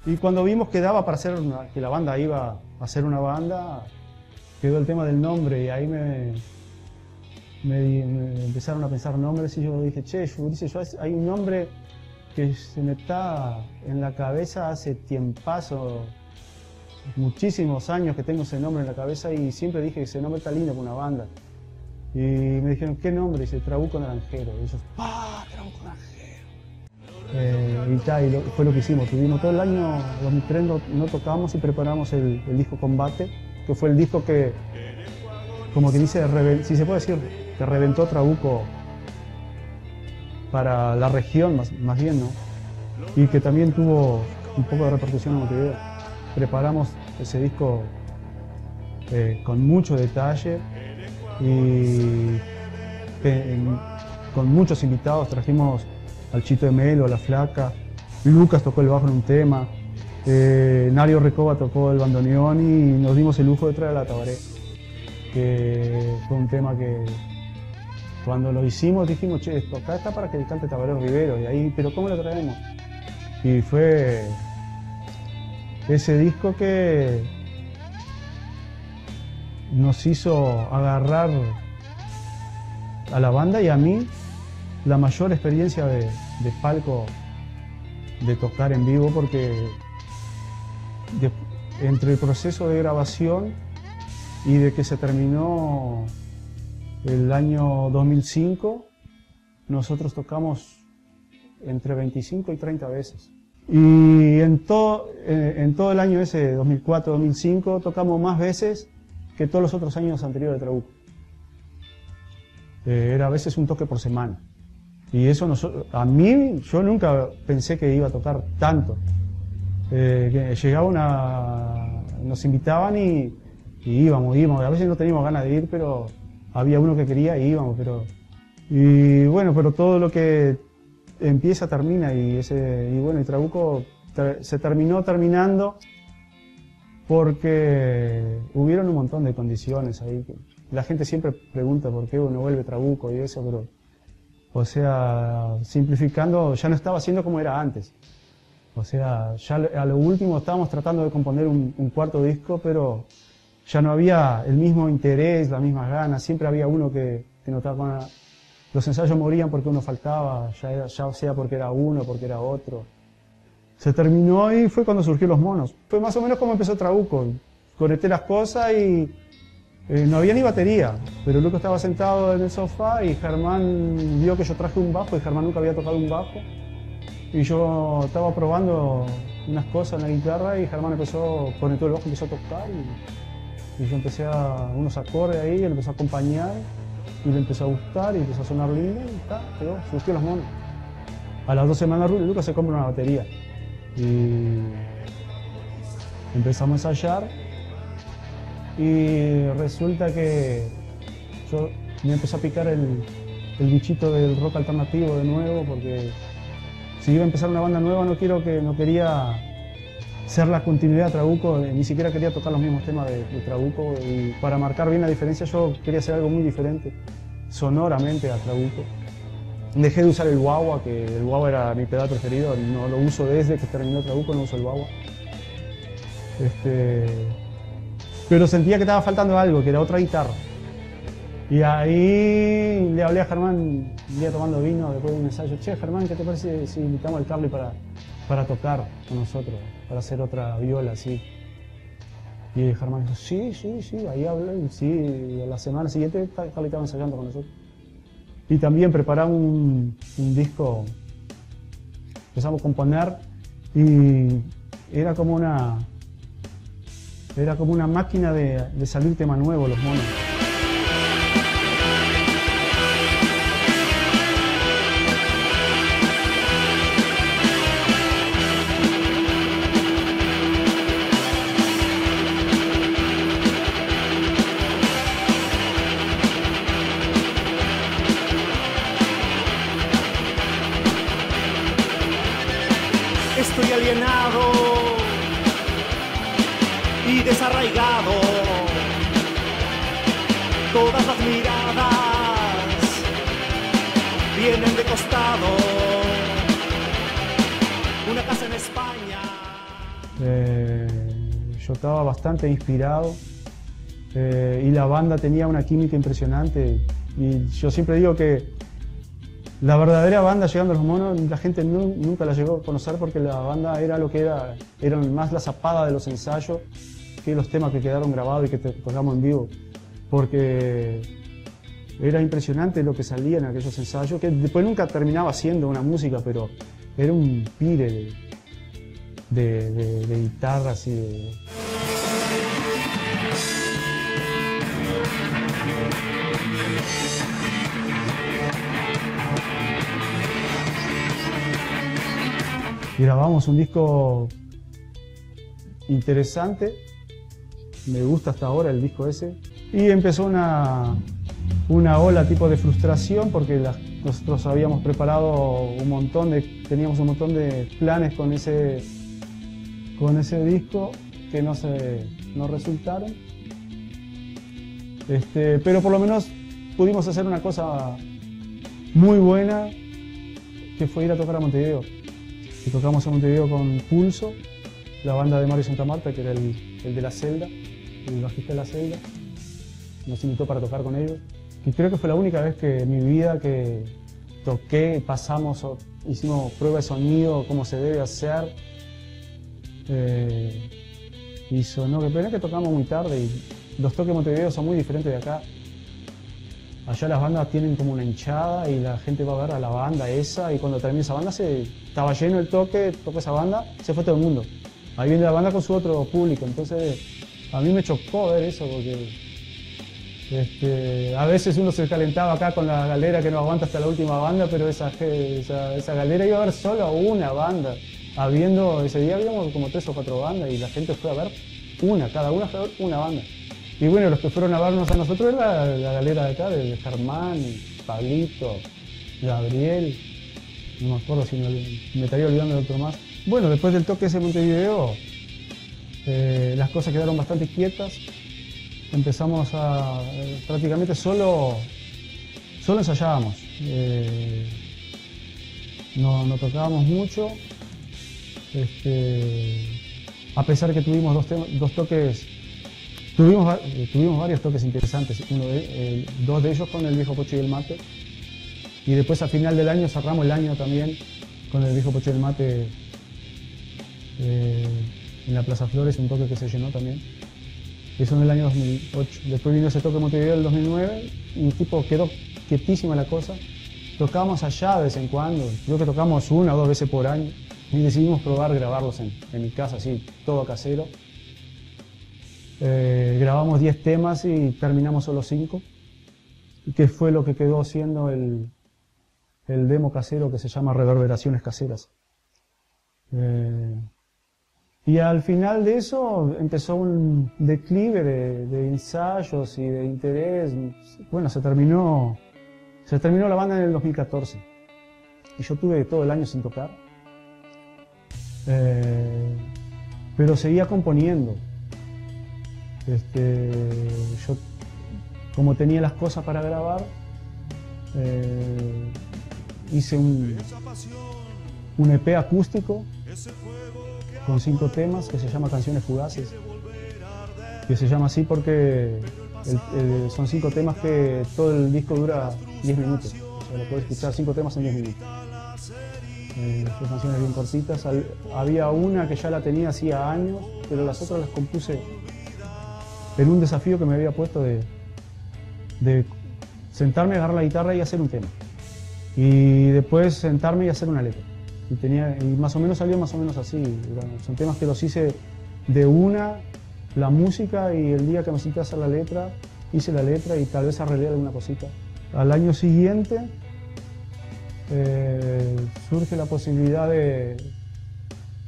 Y cuando vimos que daba para hacer que la banda iba a hacer una banda, quedó el tema del nombre y ahí me empezaron a pensar nombres y yo dije, che, hay un nombre que se me está en la cabeza hace tiempazo, muchísimos años que tengo ese nombre en la cabeza y siempre dije que ese nombre está lindo para una banda. Y me dijeron, ¿qué nombre? Y dice, Trabuco Naranjero. Y yo, ¡ah, Trabuco Naranjero! Fue lo que hicimos. Tuvimos todo el año 2003, no tocamos y preparamos el disco Combate, que fue el disco que, como que dice, si se puede decir, que reventó Trabuco para la región, más bien, ¿no? Y que también tuvo un poco de repercusión en Montevideo. Preparamos ese disco con mucho detalle y con muchos invitados. Trajimos al Chito de Melo, a La Flaca, Lucas tocó el bajo en un tema, Nario Recoba tocó el bandoneón y nos dimos el lujo de traer a la Tabaré, que fue un tema que cuando lo hicimos dijimos, che, esto acá está para que cante Tabaré Rivero, y ahí, pero ¿cómo lo traemos? Y fue ese disco que nos hizo agarrar a la banda y a mí la mayor experiencia de palco, de tocar en vivo, porque entre el proceso de grabación y de que se terminó el año 2005, nosotros tocamos entre 25 y 30 veces. Y en todo el año ese, 2004-2005, tocamos más veces que todos los otros años anteriores de Trabuco. Era a veces un toque por semana. Y eso a mí, yo nunca pensé que iba a tocar tanto. Que nos invitaban y íbamos. A veces no teníamos ganas de ir, pero había uno que quería y íbamos. Y bueno, pero todo lo que empieza termina y Trabuco se terminó terminando porque hubieron un montón de condiciones ahí. La gente siempre pregunta por qué uno vuelve Trabuco y eso, pero, o sea, simplificando, ya no estaba haciendo como era antes. O sea, ya a lo último estábamos tratando de componer un cuarto disco, pero ya no había el mismo interés, las mismas ganas. Siempre había uno que no estaba con... Los ensayos morían porque uno faltaba, ya sea porque era uno, porque era otro. Se terminó y fue cuando surgió Los Monos. Fue más o menos como empezó Trabuco. Conecté las cosas y no había ni batería, pero Luco estaba sentado en el sofá y Germán vio que yo traje un bajo y Germán nunca había tocado un bajo. Y yo estaba probando unas cosas en la guitarra y Germán conectó el bajo y empezó a tocar y yo empecé unos acordes ahí, él empezó a acompañar y le empezó a gustar y empezó a sonar lindo y surgió Los Monos. A las 2 semanas Lucas se compra una batería y empezamos a ensayar y resulta que me empezó a picar el bichito del rock alternativo de nuevo, porque si iba a empezar una banda nueva no quería ser la continuidad de Trabuco, ni siquiera quería tocar los mismos temas de Trabuco, y para marcar bien la diferencia yo quería hacer algo muy diferente sonoramente a Trabuco. Dejé de usar el wah-wah, que el wah-wah era mi pedal preferido, no lo uso desde que terminó Trabuco, no uso el wah-wah. Pero sentía que estaba faltando algo, que era otra guitarra. Y ahí le hablé a Germán un día tomando vino después de un ensayo. Che, Germán, ¿qué te parece si invitamos al Carly para tocar con nosotros? Para hacer otra viola, así. Y Germán dijo, sí, ahí hablé. Y sí, a la semana siguiente Carly estaba ensayando con nosotros. Y también preparamos un disco, empezamos a componer y era como una máquina de salir tema nuevo, Los Monos. Estoy alienado y desarraigado. Todas las miradas vienen de costado. Una casa en España. Yo estaba bastante inspirado y la banda tenía una química impresionante. Y yo siempre digo que la verdadera banda Llegando a los Monos, la gente nunca la llegó a conocer porque la banda era lo que era, eran más la zapada de los ensayos que los temas que quedaron grabados y que tocamos en vivo. Porque era impresionante lo que salía en aquellos ensayos, que después nunca terminaba siendo una música, pero era un pire de guitarras y de... Y grabamos un disco interesante, me gusta hasta ahora el disco ese. Y empezó una ola tipo de frustración porque nosotros habíamos preparado teníamos un montón de planes con ese disco que no resultaron. Pero por lo menos pudimos hacer una cosa muy buena, que fue ir a tocar a Montevideo. Y tocamos en Montevideo con Pulso, la banda de Mario Santa Marta, que era el de La Celda, el bajista de La Celda. Nos invitó para tocar con ellos. Y creo que fue la única vez que en mi vida que toqué, hicimos prueba de sonido, cómo se debe hacer. Y sonó, que pena que tocamos muy tarde y los toques de Montevideo son muy diferentes de acá. Allá las bandas tienen como una hinchada y la gente va a ver a la banda esa, y cuando termina esa banda estaba lleno el toca esa banda, se fue todo el mundo. Ahí viene la banda con su otro público, entonces a mí me chocó ver eso porque a veces uno se calentaba acá con la galera que no aguanta hasta la última banda, pero esa galera iba a ver solo una banda. Ese día habíamos como 3 o 4 bandas y la gente fue a ver cada una fue a ver una banda. Y bueno, los que fueron a vernos a nosotros era la galera de acá, de Germán, Pablito, Gabriel, no me acuerdo si me estaría olvidando de otro más. Bueno, después del toque ese Montevideo, las cosas quedaron bastante quietas. Empezamos prácticamente solo ensayábamos. No tocábamos mucho. A pesar que tuvimos dos toques. Tuvimos varios toques interesantes, dos de ellos con el Viejo Pocho y el Mate, y después a final del año cerramos el año también con el Viejo Pocho y el Mate en la Plaza Flores, un toque que se llenó también. Eso en el año 2008. Después vino ese toque en Montevideo en el 2009 y quedó quietísima la cosa. Tocábamos allá de vez en cuando, creo que tocamos 1 o 2 veces por año y decidimos probar grabarlos en mi casa, así, todo casero. Grabamos 10 temas y terminamos solo 5, que fue lo que quedó siendo el demo casero que se llama Reverberaciones Caseras. Y al final de eso empezó un declive de ensayos y de interés. Bueno, se terminó la banda en el 2014 y yo tuve todo el año sin tocar, pero seguía componiendo. Yo, como tenía las cosas para grabar, hice un EP acústico con 5 temas que se llama Canciones Fugaces, que se llama así porque son 5 temas que todo el disco dura 10 minutos, o sea, lo puedes escuchar 5 temas en 10 minutos. Son canciones bien cortitas. Había una que ya la tenía hacía años, pero las otras las compuse en un desafío que me había puesto de sentarme, agarrar la guitarra y hacer un tema. Y después sentarme y hacer una letra. Y más o menos salió más o menos así. Son temas que los hice de la música, y el día que me senté a hacer la letra, hice la letra y tal vez arreglé alguna cosita. Al año siguiente surge la posibilidad de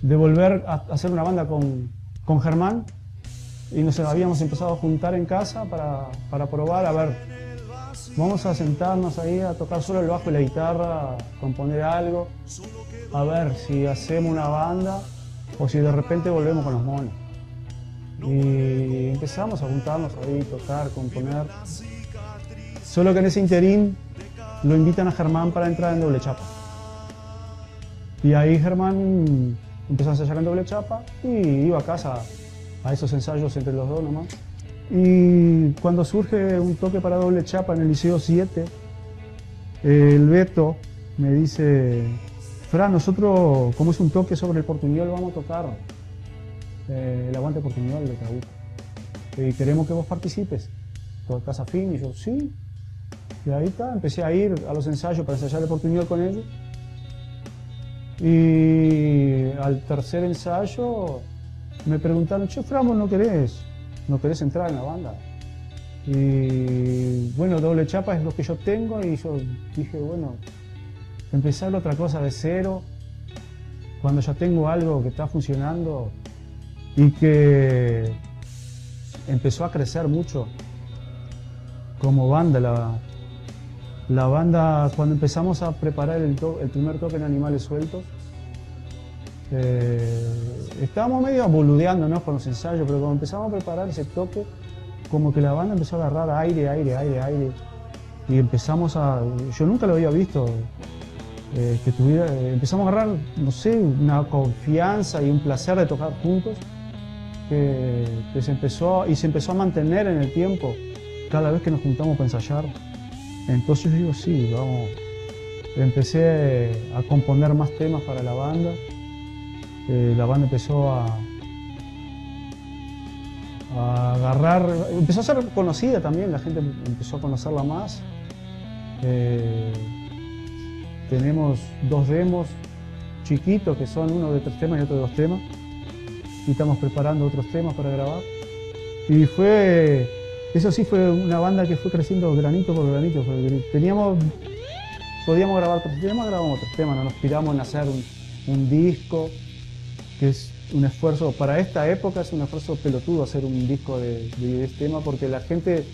volver a hacer una banda con Germán. Y nos habíamos empezado a juntar en casa para probar, a ver, vamos a sentarnos ahí a tocar solo el bajo y la guitarra, a componer algo, a ver si hacemos una banda o si de repente volvemos con los monos. Y empezamos a juntarnos ahí, tocar, componer. Solo que en ese interín lo invitan a Germán para entrar en Doble Chapa. Y ahí Germán empezó a ensayar en doble chapa y iba a casa a esos ensayos entre los dos nomás. Y cuando surge un toque para doble chapa en el Liceo 7, el Beto me dice: Fran, nosotros, como es un toque sobre el portuñol, vamos a tocar el aguante portuñol de Trabuco. Y queremos que vos participes. ¿Estás afín? Y yo, sí. Y ahí está, empecé a ir a los ensayos para ensayar el portuñol con ellos. Y al tercer ensayo me preguntaron: che, Fran, ¿vos no querés entrar en la banda? Y bueno, doble chapa es lo que yo tengo, y yo dije, bueno, empezar otra cosa de cero, cuando ya tengo algo que está funcionando y que empezó a crecer mucho como banda. La banda, cuando empezamos a preparar el primer toque en Animales Sueltos, estábamos medio boludeándonos con los ensayos, pero cuando empezamos a preparar ese toque, como que la banda empezó a agarrar aire, y empezamos a... Yo nunca lo había visto, empezamos a agarrar, no sé, una confianza y un placer de tocar juntos, que se empezó a mantener en el tiempo, cada vez que nos juntamos para ensayar. Entonces digo, sí, vamos. Empecé a componer más temas para la banda. La banda empezó a agarrar, empezó a ser conocida también, la gente empezó a conocerla más. Tenemos 2 demos chiquitos, que son uno de 3 temas y otro de 2 temas. Y estamos preparando otros temas para grabar. Y eso sí, fue una banda que fue creciendo granito por granito. Podíamos grabar 3 temas, grabamos 3 temas, no nos tiramos en hacer un disco, que es un esfuerzo, para esta época es un esfuerzo pelotudo hacer un disco de 10 temas, porque la gente,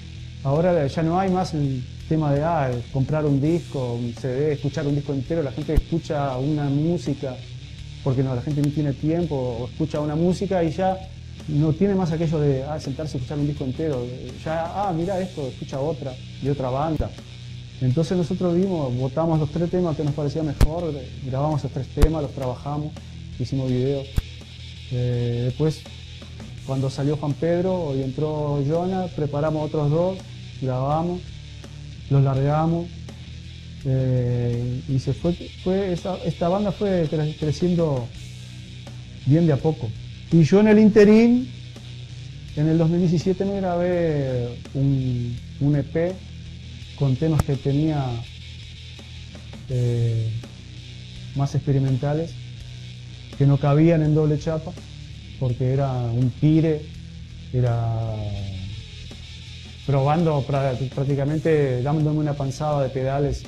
ahora ya no hay más el tema de comprar un disco, un CD, escuchar un disco entero. La gente escucha una música, porque la gente no tiene tiempo, o escucha una música y ya no tiene más aquello de sentarse y escuchar un disco entero. Ya, mira esto, escucha otra, de otra banda. Entonces nosotros votamos los 3 temas que nos parecía mejor, grabamos esos 3 temas, los trabajamos, hicimos videos. Después, cuando salió Juan Pedro y entró Jonah, preparamos otros 2, grabamos, los largamos, y esta banda fue creciendo bien de a poco. Y yo en el interín, en el 2017 me grabé un EP con temas que tenía más experimentales, que no cabían en doble chapa, porque era un tire, era probando prácticamente, dándome una panzada de pedales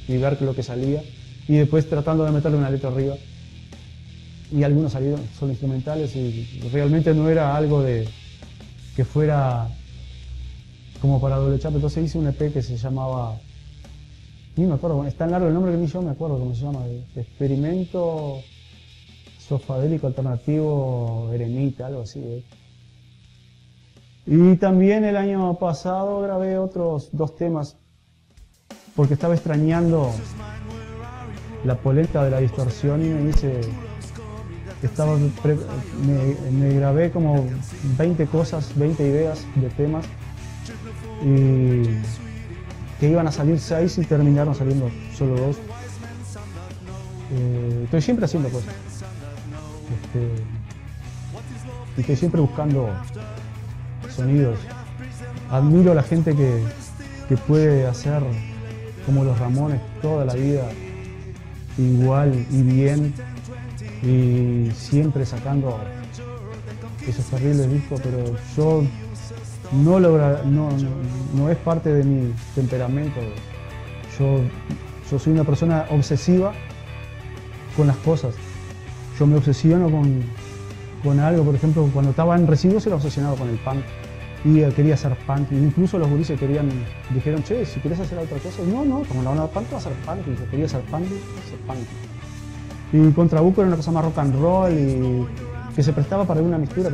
y ver lo que salía, y después tratando de meterle una letra arriba. Y algunos salieron solo instrumentales, y realmente no era algo que fuera como para doble chapa. Entonces hice un EP que se llamaba, ni me acuerdo, es tan largo el nombre que ni yo me acuerdo cómo se llama, Experimento Sofadélico Alternativo Eremita, algo así. Y también el año pasado grabé otros 2 temas, porque estaba extrañando la polenta de la distorsión, y me grabé como 20 cosas, 20 ideas de temas, y que iban a salir 6 y terminaron saliendo solo 2. Estoy siempre haciendo cosas, y estoy siempre buscando sonidos. Admiro a la gente que puede hacer como los Ramones toda la vida, igual y bien, y siempre sacando esos terribles discos, pero yo no es parte de mi temperamento. Yo soy una persona obsesiva con las cosas. Yo me obsesiono con algo. Por ejemplo, cuando estaba en Residuos era obsesionado con el punk y quería hacer punk. Incluso los gurises dijeron, che, si querés hacer otra cosa, no, como la banda punk va a ser punk, y yo quería hacer punk, Y con Trabuco era una cosa más rock and roll, y que se prestaba para una mistura,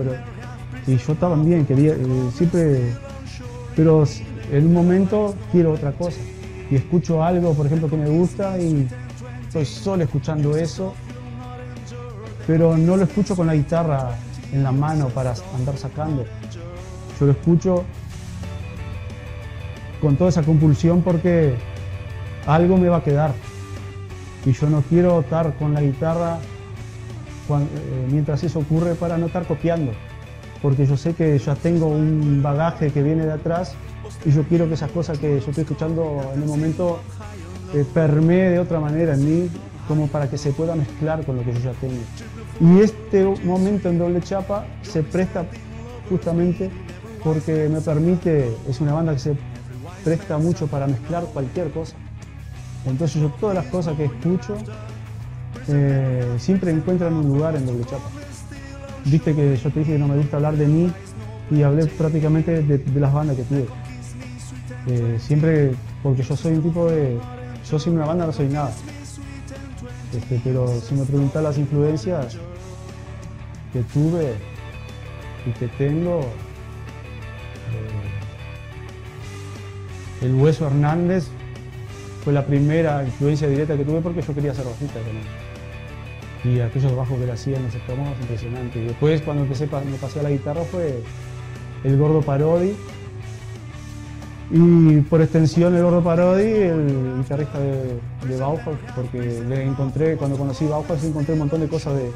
y yo también quería, siempre, pero en un momento quiero otra cosa, y escucho algo, por ejemplo, que me gusta, y estoy solo escuchando eso, pero no lo escucho con la guitarra en la mano para andar sacando. Yo lo escucho con toda esa compulsión porque algo me va a quedar. Y yo no quiero estar con la guitarra mientras eso ocurre para no estar copiando. Porque yo sé que ya tengo un bagaje que viene de atrás y yo quiero que esas cosas que yo estoy escuchando en el momento permee de otra manera en mí, como para que se pueda mezclar con lo que yo ya tengo. Y este momento en Doble Chapa se presta justamente porque me permite, es una banda que se presta mucho para mezclar cualquier cosa. Entonces yo todas las cosas que escucho siempre encuentran un lugar en Doble Chapa. Viste que yo te dije que no me gusta hablar de mí y hablé prácticamente de las bandas que tuve. Siempre, porque yo soy un tipo de... Yo sin una banda no soy nada. Pero si me preguntas las influencias que tuve y que tengo, el Hueso Hernández fue la primera influencia directa que tuve porque yo quería hacer bajista con él. Y aquellos bajos que le hacían nos estábamos impresionantes. Y después cuando me pasé a la guitarra fue el Gordo Parodi. Y por extensión el Gordo Parodi, el guitarrista de Bauhaus, porque le encontré, cuando conocí Bauhaus encontré un montón de cosas de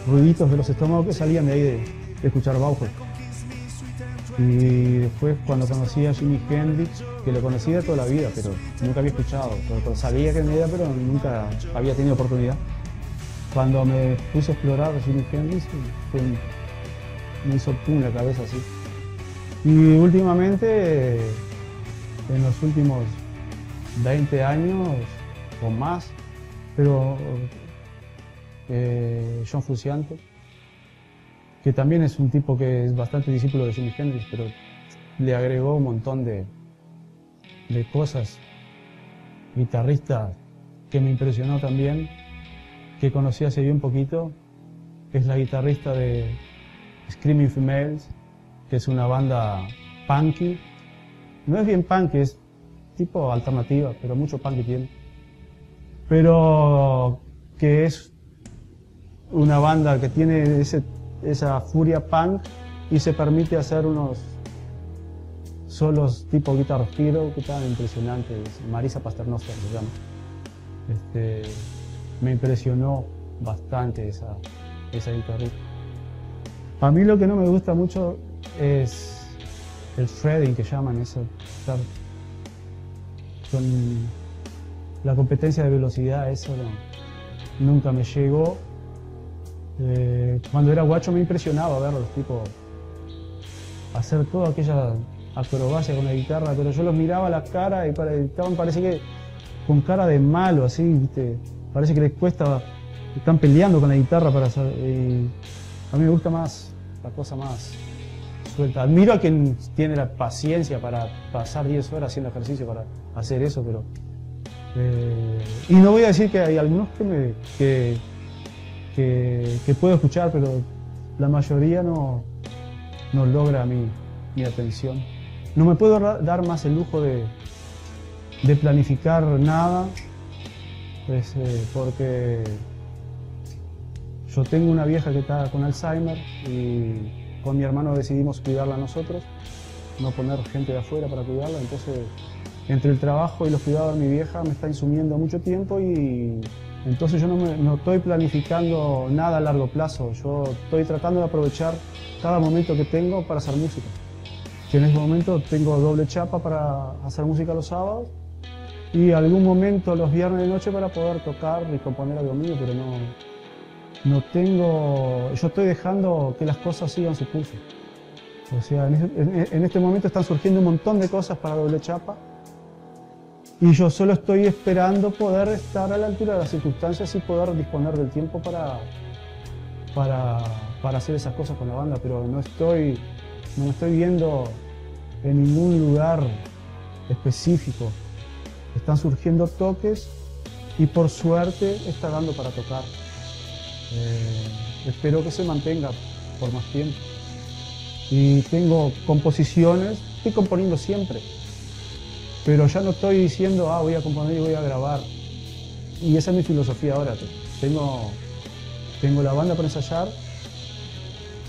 ruiditos de los estómagos que salían de ahí de escuchar Bauhaus. Y después cuando conocí a Jimi Hendrix, que lo conocía de toda la vida, pero nunca había escuchado, sabía que me era, pero nunca había tenido oportunidad. Cuando me puse a explorar a Jimi Hendrix, me hizo pum la cabeza así. Y últimamente, en los últimos 20 años o más, pero John Frusciante, que también es un tipo que es bastante discípulo de Jimi Hendrix, pero le agregó un montón de cosas. Guitarrista que me impresionó también, que conocí hace bien poquito, es la guitarrista de Screaming Females, que es una banda punky. No es bien punky, es tipo alternativa, pero mucho punky tiene. Pero que es una banda que tiene esa furia punk y se permite hacer unos solos tipo Guitar Hero que están impresionantes. Marisa Pasternoster se llama. Me impresionó bastante esa guitarrita. A mí lo que no me gusta mucho es el shredding que llaman, eso, estar con la competencia de velocidad, eso nunca me llegó. Cuando era guacho me impresionaba ver a los tipos hacer toda aquella acrobacia con la guitarra, pero yo los miraba a la cara y estaban, parece que con cara de malo, así, ¿viste? Parece que les cuesta, están peleando con la guitarra para hacer, a mí me gusta más la cosa más suelta. Admiro a quien tiene la paciencia para pasar 10 horas haciendo ejercicio para hacer eso, pero y no voy a decir que hay algunos que puedo escuchar, pero la mayoría no logra mi atención. No me puedo dar más el lujo de planificar nada, porque yo tengo una vieja que está con Alzheimer y con mi hermano decidimos cuidarla nosotros, no poner gente de afuera para cuidarla. Entonces, entre el trabajo y los cuidados de mi vieja me está insumiendo mucho tiempo y entonces yo no estoy planificando nada a largo plazo. Yo estoy tratando de aprovechar cada momento que tengo para hacer música. Que en este momento tengo Doble Chapa para hacer música los sábados y algún momento los viernes de noche para poder tocar y componer algo mío, pero no tengo... Yo estoy dejando que las cosas sigan su curso. O sea, en este momento están surgiendo un montón de cosas para Doble Chapa y yo solo estoy esperando poder estar a la altura de las circunstancias y poder disponer del tiempo para hacer esas cosas con la banda, pero no me estoy viendo en ningún lugar específico. Están surgiendo toques y por suerte está dando para tocar. Espero que se mantenga por más tiempo. Y tengo composiciones, estoy componiendo siempre, pero ya no estoy diciendo, voy a componer y voy a grabar. Y esa es mi filosofía ahora. Tengo la banda para ensayar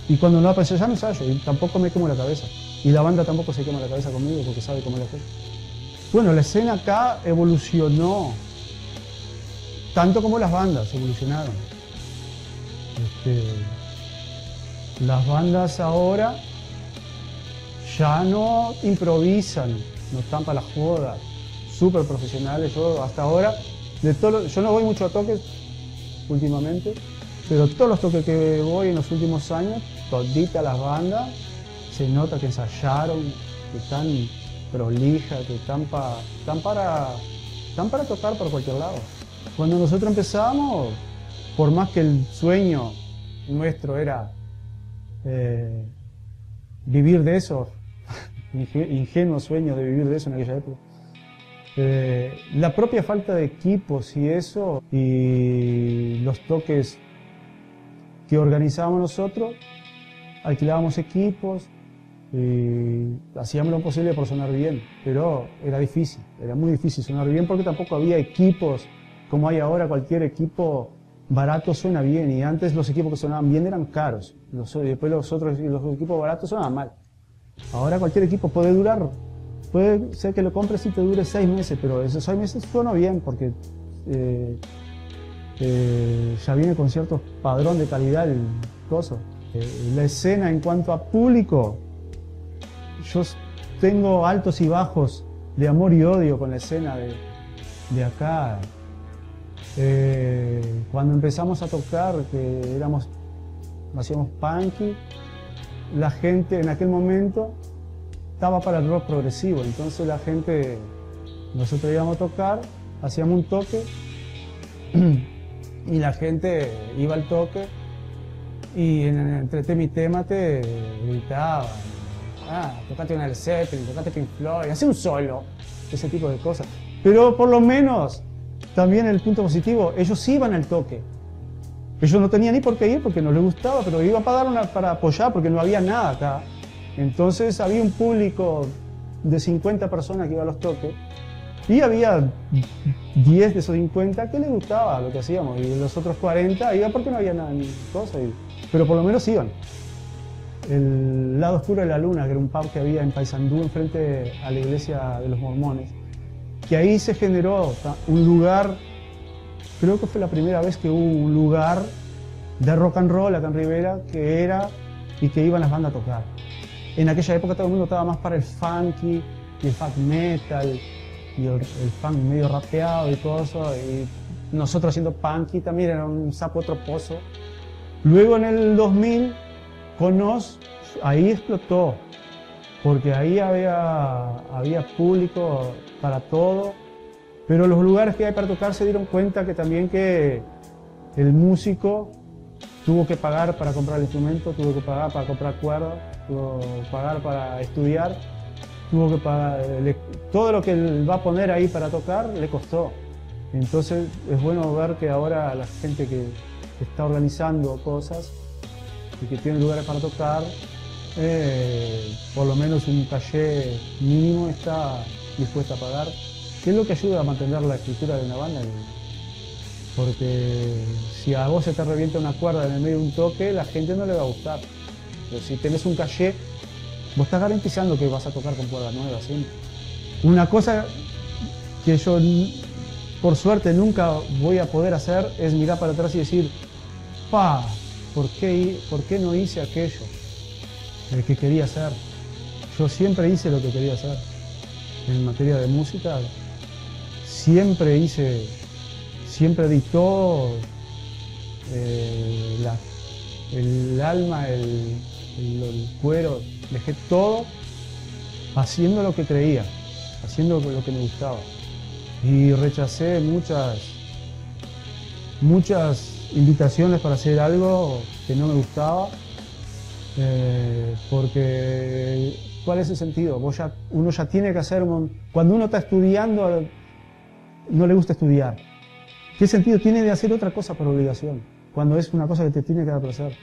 y cuando no va para ensayar no ensayo y tampoco me quemo la cabeza. Y la banda tampoco se quema la cabeza conmigo porque sabe cómo la hacer. Bueno, la escena acá evolucionó tanto como las bandas evolucionaron. Las bandas ahora ya no improvisan, no están para la joda, súper profesionales. Yo hasta ahora, yo no voy mucho a toques últimamente, pero todos los toques que voy en los últimos años, toditas las bandas, se nota que ensayaron, que están prolijas, que están para tocar por cualquier lado. Cuando nosotros empezamos, por más que el sueño nuestro era vivir de eso, ingenuo sueño de vivir de eso en aquella época, la propia falta de equipos y eso, y los toques que organizábamos nosotros, alquilábamos equipos y hacíamos lo posible por sonar bien, pero era difícil, era muy difícil sonar bien porque tampoco había equipos como hay ahora. Cualquier equipo barato suena bien y antes los equipos que sonaban bien eran caros, después los equipos baratos sonaban mal. Ahora cualquier equipo puede ser que lo compres y te dure 6 meses, pero esos 6 meses suena bien porque ya viene con cierto padrón de calidad el coso. La escena en cuanto a público, yo tengo altos y bajos de amor y odio con la escena de acá. Cuando empezamos a tocar, que hacíamos punky, la gente en aquel momento estaba para el rock progresivo, entonces la gente, nosotros íbamos a tocar, hacíamos un toque y la gente iba al toque y entre tema y tema te gritaban, tocate una Led Zeppelin, tocate Pink Floyd, hacé un solo, ese tipo de cosas. Pero por lo menos, también el punto positivo, ellos iban al toque. Ellos no tenían ni por qué ir porque no les gustaba, pero iban para apoyar porque no había nada acá. Entonces había un público de 50 personas que iba a los toques y había 10 de esos 50 que les gustaba lo que hacíamos y los otros 40 iban porque no había nada ni cosa, pero por lo menos iban. El Lado Oscuro de la Luna, que era un pub que había en Paysandú enfrente a la iglesia de los mormones, que ahí se generó un lugar, creo que fue la primera vez que hubo un lugar de rock and roll acá en Rivera que iban las bandas a tocar. En aquella época todo el mundo estaba más para el funky y el funk metal y el funk medio rapeado y todo eso, y nosotros haciendo punky también era un sapo otro pozo. Luego en el 2000 con Nos, ahí explotó, porque ahí había público para todo, pero los lugares que hay para tocar se dieron cuenta que también que el músico tuvo que pagar para comprar el instrumento, tuvo que pagar para comprar cuerdas, tuvo que pagar para estudiar, tuvo que pagar, todo lo que él va a poner ahí para tocar le costó. Entonces es bueno ver que ahora la gente que está organizando cosas y que tiene lugares para tocar, por lo menos un caché mínimo está dispuesta a pagar, que es lo que ayuda a mantener la estructura de una banda. Porque si a vos se te revienta una cuerda en el medio de un toque, la gente no le va a gustar. Pero si tenés un caché, vos estás garantizando que vas a tocar con cuerda nueva siempre. Una cosa que yo, por suerte, nunca voy a poder hacer es mirar para atrás y decir, ¿por qué no hice aquello que quería hacer? Yo siempre hice lo que quería hacer. En materia de música, siempre di todo, el alma, el cuero, dejé todo haciendo lo que creía, haciendo lo que me gustaba. Y rechacé muchas invitaciones para hacer algo que no me gustaba, porque ¿cuál es el sentido? Uno ya tiene que hacer, cuando uno está estudiando, no le gusta estudiar. ¿Qué sentido tiene de hacer otra cosa por obligación? Cuando es una cosa que te tiene que dar placer.